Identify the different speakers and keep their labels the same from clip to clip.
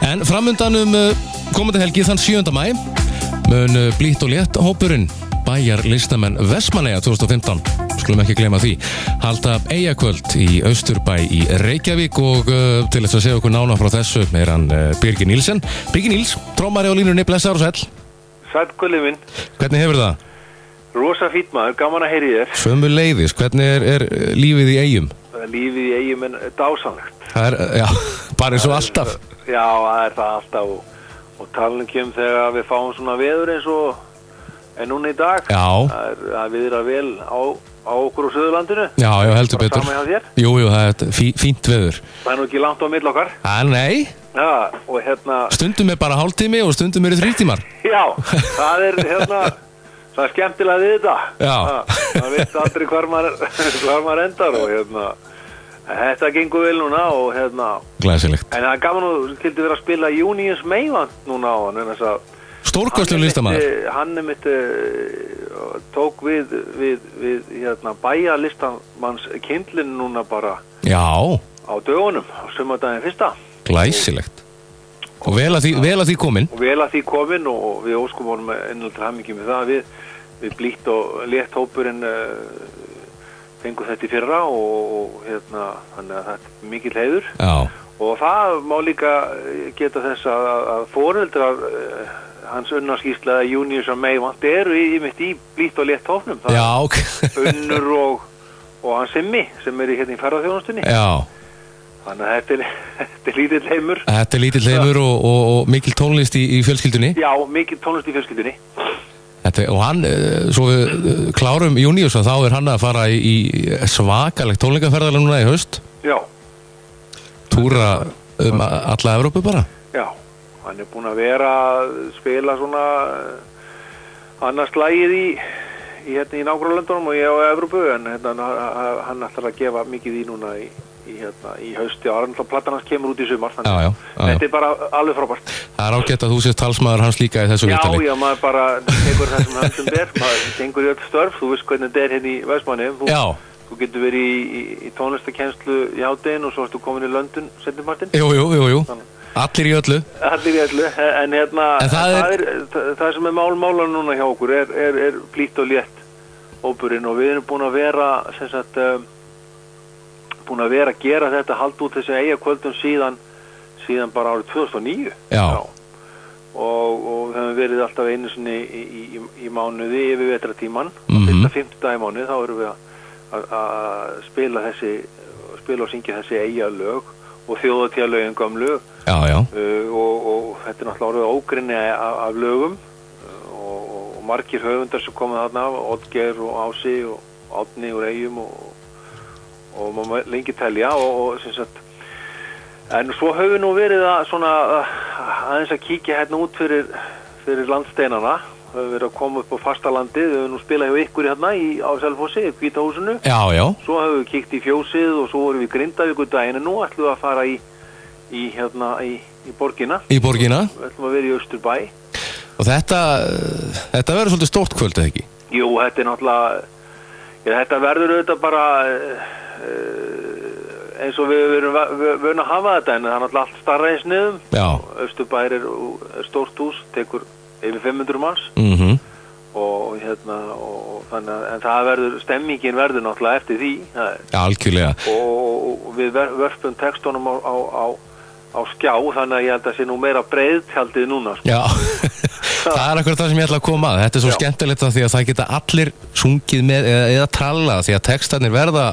Speaker 1: En framundan komandi helgi þann 7. maí mun blítt og létt hópurinn Bæjar listamenn Vestmannaeyja 2015, skulum ekki gleyma því, halda Eyjakvöld í Austurbæ í Reykjavík og til þess að segja okkur nána frá þessu er hann Birgir Nílsen. Birgir Níls, trommari á línunni, blessaður og sæll.
Speaker 2: Sæll Gulli minn.
Speaker 1: Hvernig hefur það?
Speaker 2: Rosa fínt maður, gaman að heyri þér.
Speaker 1: Sömuleiðis, hvernig er lífið í Eyjum?
Speaker 2: Lífið í Eyjum er dásamlegt.
Speaker 1: Það já, bara eins og alltaf.
Speaker 2: Já, það er það alltaf og talningum þegar við fáum svona veður eins og en núna í dag.
Speaker 1: Já.
Speaker 2: Það viðrar vel á okkur á Suðurlandinu.
Speaker 1: Já, heldur betur.
Speaker 2: Bara saman hjá þér.
Speaker 1: Jú, það er fínt veður.
Speaker 2: Það er nú ekki langt á milli okkar.
Speaker 1: Nei.
Speaker 2: Já, og
Speaker 1: stundum er bara hálftími og stundum eru 3 tímar.
Speaker 2: Já, það er það er skemmtilega við þetta.
Speaker 1: Já.
Speaker 2: Það veit aldrei hvar maður endar og þetta gengur vel núna og
Speaker 1: Glæsilegt.
Speaker 2: En það er gaman og skildi vera að spila Júníus Meivand núna á hann en þess að
Speaker 1: stórkostlegur listamaður.
Speaker 2: Hann tók við Bæjar listamanns kyndlinn núna bara
Speaker 1: Já.
Speaker 2: á dögunum á sumardaginn 1.
Speaker 1: Glæsilegt. Og vel að því komin.
Speaker 2: Og vel að því komin og við óskum honum innlega til hamingju með það við blítt og létt hópurinn fengu þetta í fyrra og þannig að þetta er mikill heiður.
Speaker 1: Já.
Speaker 2: Og það má líka geta þess að foreldrar hans unnarskýrsla Júníus og Meivand eru í blítt og létt hópnum.
Speaker 1: Já, ok.
Speaker 2: Unnur og hans Simmi sem er í ferðaþjónustunni. Já. Þannig að þetta er lítill heimur. Þetta er lítill
Speaker 1: heimur og mikil tónlist í fjölskyldunni.
Speaker 2: Já, mikil tónlist í fjölskyldunni.
Speaker 1: Og hann, svo við klárum Júníus og þá er hann að fara í svakalegt tónleikaferðalag núna í haust. Já. Túra alla Evrópu bara. Já, hann er búinn að vera að spila svona annars lagið í nágrannalöndunum og ég á Evrópu en hann ætlar að gefa mikið í núna í hausti og platan hans kemur út í sumar þannig þetta er bara alveg frábært. Það er ágætt að þú sést talsmaður hans líka í þessu viðtali. Já, maður bara tekur þessum hansum maður gengur í öll störf, þú veist hvernig þetta er hérna í Vestmannaeyjum. Þú getur verið í tónlistakennslu í hádeginu og svo ertu komin í London seinnipartinn. Jú. Allir í öllu. En það sem er málan núna hjá okkur er blítt og létt hópurinn og við erum búin að vera að gera þetta halda út þessi Eyjakvöldum síðan bara árið 2009. Já. Og höfum verið alltaf einu sinni í mánuði yfir vetratíman. Fyrsta 5. dag í mánuði þá erum við að spila og syngja þessi Eyjalög og þjóðhátíðarlögin gömlu. Já. Og þetta er náttúrulega orðið ógrynni af lögum og margir höfundar sem komið þarna af, Oddgeir og Ási og Árni úr Eyjum og maður lengi telja og sem sagt en svo höfum við nú verið aðeins að kíkja hérna út fyrir landsteinana höfum verið að koma upp á fastalandið við höfum nú spilað hjá ykkur hérna á Selfossi, Hvíta húsinu. Já. Svo höfum við kíkt í Fjósið og svo vorum við í Grindavíkurdaginn en nú ætlum við að fara í borgina. Í borgina? Við ætlum að vera í Austurbæ. Og þetta verður svolítið stórt kvöld, eða ekki? Jú, þetta er náttúrulega þetta verður auðvitað bara eins og við erum vön að hafa þetta en það er náttúrulega allt starra í sniðum. Já. Austurbær er stórt hús, tekur yfir 500 manns. Og þannig að en það stemmingin verður náttúrulega eftir því. Já, algjörlega. Og við vörpum textunum á skjá þannig að ég held að sé nú meira breiðtjaldið núna. Sko. Já. Það er akkurat það sem ég ætla að koma að. Þetta er svo skemmtilegt því að það geta allir sungið með eða tralla því að textarnir verða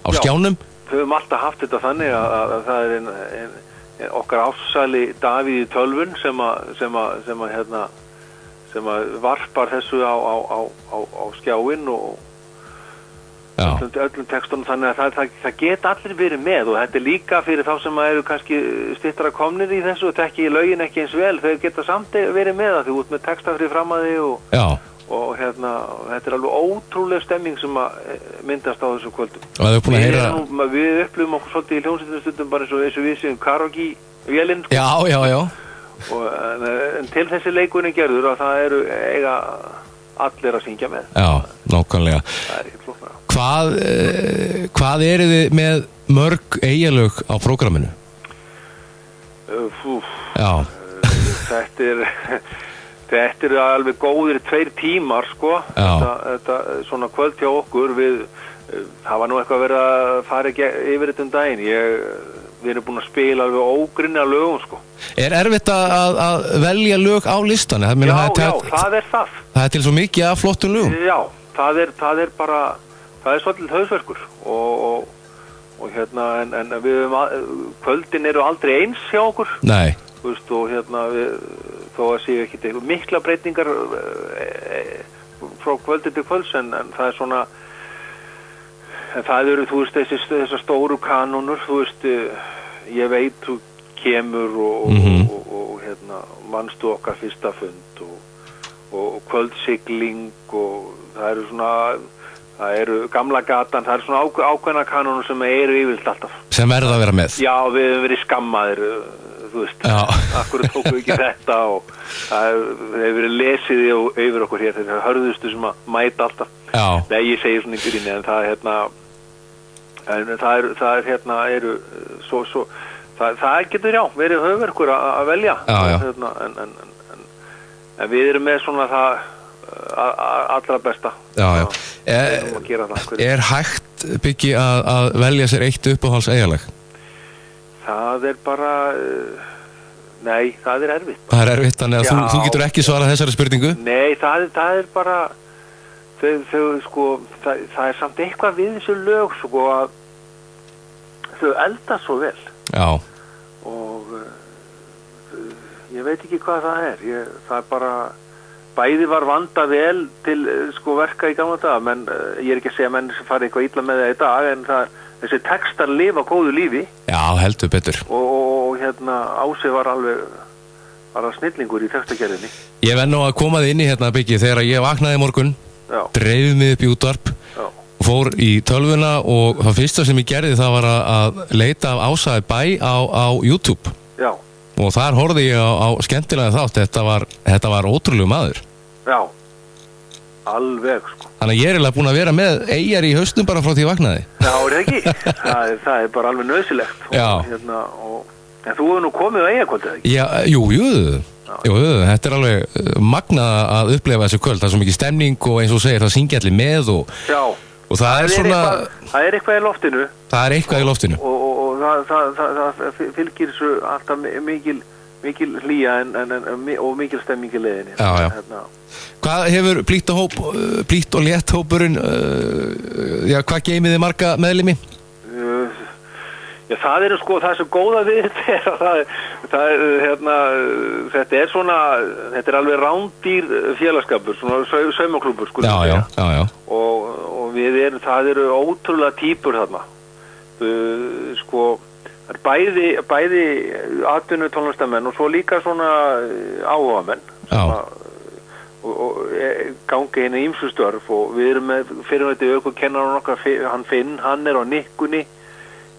Speaker 1: á skjánum. Við höfum alltaf haft þetta þannig að það er okkar ástsæli Davíð í tölvun sem varpar þessu á skjáinn og öllum textunum þannig að það geta allir verið með og þetta er líka fyrir þá sem eru kannski styttra komnir í þessu og tekki í lögin ekki eins vel, þeir geta samt verið með það því út með texta fyrir fram að því og þetta er alveg ótrúleg stemming sem að myndast á þessu kvöldum. Við upplifum okkur svolítið í hljómsveitinu stundum bara eins og við séum karaoke-vélinn. Já. En til þessi leikurinn gerður að það eru eiga allir að syngja með. Já, nákvæmlega. Það er ekki flóknara. Hvað eru þið með mörg Eyjalög á prógramminu? Já.
Speaker 2: Þetta er alveg góðir 2 tímar, sko. Þetta svona kvöld hjá okkur það var nú eitthvað verið að fara yfir þetta daginn. Við erum búin að spila alveg ógrynna lögum, sko.
Speaker 1: Erfitt að velja lög á listan?
Speaker 2: Já, það er það.
Speaker 1: Það til svo mikið af flottum lögum?
Speaker 2: Já, það er bara, það er svolítið hausverkur og hérna, en kvöldin eru aldrei eins hjá okkur.
Speaker 1: Nei.
Speaker 2: Þú veist, og hérna, þó að séu ekki mikla breytingar frá kvöldi til kvölds, en það er svona, en það eru, þú veist, þessar stóru kanónur, þú veist, ég veit þú kemur og hérna, manstu okkar fyrsta fund og kvöldsigling og það eru svona, það eru gamla gatan, það eru svona ákveðna kanónur sem eru yfirleitt alltaf.
Speaker 1: Sem verða að vera með?
Speaker 2: Já, við hefum verið skammaðir, þú veist, akkur tókum við ekki þetta og það hefur verið lesið yfir okkur hér, þeir hörðustu sem að mæta alltaf.
Speaker 1: Já.
Speaker 2: Nei, ég segi svona í gríni, en það það getur verið höfverkur að velja. Hérna, en við erum með svona það allra besta.
Speaker 1: Já. Hægt Biggi að velja sér eitt uppáhalds eigalag?
Speaker 2: Það er bara nei, það er erfitt.
Speaker 1: Það er erfitt, þannig að þú getur ekki svarað þessari spurningu?
Speaker 2: Nei, það er bara sko, það er samt eitthvað við þessu lög, sko, að þau elda svo vel.
Speaker 1: Já.
Speaker 2: Og ég veit ekki hvað það er. Það er bara, bæði var vandað vel til, sko, verka í gamla daga, menn ég er ekki að segja menn sem fari eitthvað illa með það í dag, en þessi textar lifa góðu lífi. Já,
Speaker 1: heldur betur.
Speaker 2: Og hérna, Ási var snillingur í textagerðinni.
Speaker 1: Ég verð nú að koma þið inn í hérna, Biggi, þegar ég vaknaði morgun, dreif mig upp í útvarp og fór í tölvuna, og það fyrsta sem ég gerði það var að leita af Ása Bæ á YouTube.
Speaker 2: Já.
Speaker 1: Og þar horfði ég á skemmtilega þátt. Þetta var ótrúlegur maður.
Speaker 2: Já. Alveg, sko.
Speaker 1: Þannig að ég er eiginlega búin að vera með eyjar í haustum bara frá því ég vaknaði.
Speaker 2: Já, er ekki? það er bara alveg nöðsilegt.
Speaker 1: Já.
Speaker 2: Hérna, en þú hefur nú komið á eyjakvöld, eða ekki?
Speaker 1: Já, jú, þetta er alveg magnað að upplifa þessu kvöld. Það er svo mikið stemning og eins og segir, það syngja allir með og það er svona...
Speaker 2: Það er eitthvað í loftinu.
Speaker 1: Það er eitthvað í loftinu.
Speaker 2: Og það fylgir svo alltaf mikil hlýja og mikil stemming í leiðinni.
Speaker 1: Já. Hérna. Hvað hefur Blítt og létt hópurinn, hvað geymið þið marga meðlimi?
Speaker 2: Já, það er sko, það sem góða við þetta þetta er svona, þetta er alveg rándýr félagskapur, svona saumaklúbur, sko.
Speaker 1: Já.
Speaker 2: Og það eru ótrúlega típur þarna. Sko, það er bæði atvinnu tónlistamenn og svo líka svona áhugamenn og gangi henni ýmsu störf, og við erum með fyrirvætti ökukennaran okkar, hann Finn, hann er á nikkunni.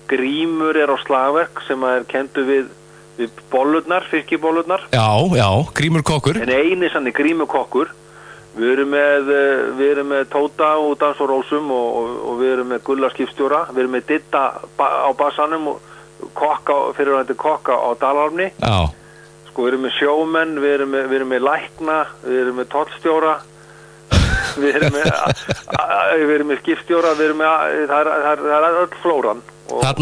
Speaker 2: Grímur er á slagverk sem er kendu við bollurnar, fiskibollurnar.
Speaker 1: Já, Grímur kokkur.
Speaker 2: En eini sann er Grímur kokkur. Við erum með Tóta og Dans og Rósum og við erum með Gulla skipstjóra. Við erum með Ditta á bassanum og fyrirvændi kokka á Dalarni.
Speaker 1: Já.
Speaker 2: Sko, við erum með sjómenn, við erum með lækna, við erum með tollstjóra. Við erum með skipstjóra, það er öll flóran. Og það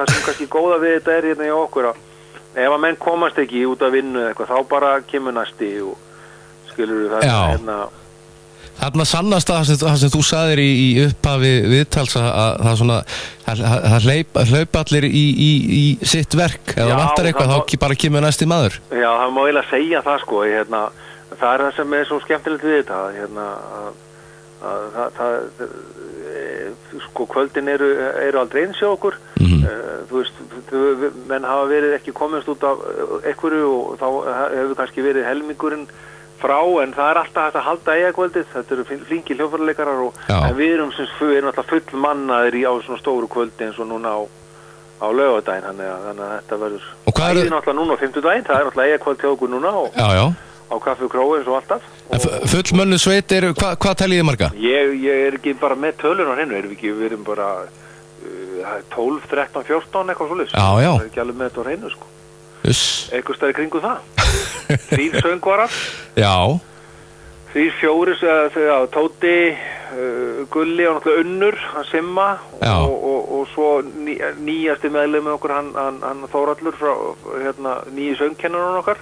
Speaker 2: sem kannski góða við þetta er hérna í okkur, að ef að menn komast ekki út að vinna eitthvað, þá bara kemur næsti og skilur við það hérna.
Speaker 1: Þarna sannast það sem þú sagðir í upphafi viðtals, að það svona það hlaupa allir í sitt verk, eða vantar eitthvað þá bara kemur næsti maður.
Speaker 2: Já, það má eiginlega segja það, sko, hérna, það er það sem er svo skemmtilegt við þetta, hérna, sko, kvöldin eru aldrei eins hjá okkur. Þú veist, menn hafa verið ekki komist út af einhverju og þá hefur kannski verið helmingurinn frá, en það er alltaf hægt að halda eyjakvöldið. Þetta eru flinki hljóðfæraleikarar en við erum alltaf full mannaðir á svona stóru kvöldi eins og núna á laugardaginn, þannig að þetta verður bæði náttúrulega núna á 50-daginn, það er náttúrulega eyjakvöld hjá okkur núna og á Kaffi og Krói eins og alltaf.
Speaker 1: Fullmönnu sveit hvað teljið þið marga?
Speaker 2: Ég er ekki bara með tölun á hennu, við erum bara 12, 13, 14 eitthvað svoleiðis.
Speaker 1: Já.
Speaker 2: Það er ekki alveg með þetta á hennu, sko. Eitthvað stæði kringu það 3 söngvarar
Speaker 1: Já
Speaker 2: 3, 4, Tóti Gulli og náttúrulega Unnur hann Simma og svo nýjasti meðlumur okkur hann Þórhallur frá nýji söngkennarinn okkar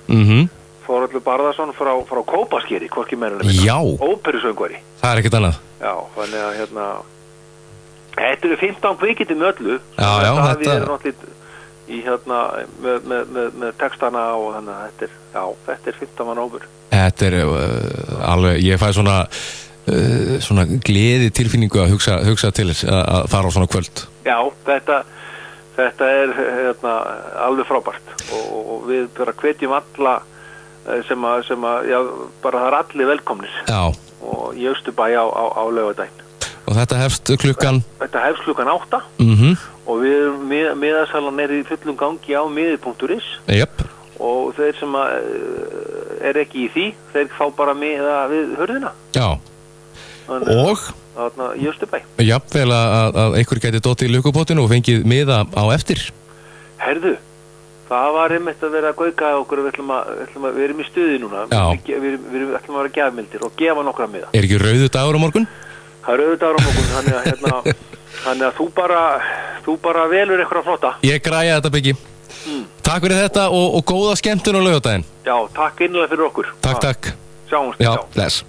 Speaker 2: Þórhallur Barðarsson frá Kópaskeri hvorki meira
Speaker 1: Já
Speaker 2: óperusöngvari
Speaker 1: Það ekkert annað
Speaker 2: Já, þannig að þetta eru 15 kvikindi með öllu
Speaker 1: Já,
Speaker 2: þetta er náttúrulega í með textana og þannig að þetta er 15 mann óper
Speaker 1: Þetta er alveg, ég fæ svona gleði tilfinningu að hugsa til þess að fara á svona kvöld.
Speaker 2: Já, þetta er alveg frábært og við bara hvetjum alla sem að já, bara það er allir velkomnir.
Speaker 1: Já.
Speaker 2: Og í Austurbæ á laugardaginn.
Speaker 1: Og þetta hefst klukkan?
Speaker 2: Þetta hefst klukkan 8 og miðasalan er í fullum gangi á miði.is.
Speaker 1: Jöp.
Speaker 2: Og þeir sem er ekki í því, þeir fá bara miða við hurðina.
Speaker 1: Já. Og?
Speaker 2: Þarna í Austurbæ.
Speaker 1: Jafnvel að einhver gæti dottið í lukupotinu og fengið miða á eftir.
Speaker 2: Herðu, það var einmitt að vera að gauka okkur, við erum í stuði núna.
Speaker 1: Já.
Speaker 2: Við ætlum að vera gjafmildir og gefa nokkra miða.
Speaker 1: Er ekki rauður dagur á morgun?
Speaker 2: Það er rauður dagur á morgun, þannig að þú bara velur eitthvað flotta.
Speaker 1: Ég græja þetta, Biggi. Takk fyrir þetta og góða skemmtun á laugardaginn.
Speaker 2: Já, takk innilega fyrir okkur.
Speaker 1: Takk.
Speaker 2: Sjáumst.
Speaker 1: Já, bless.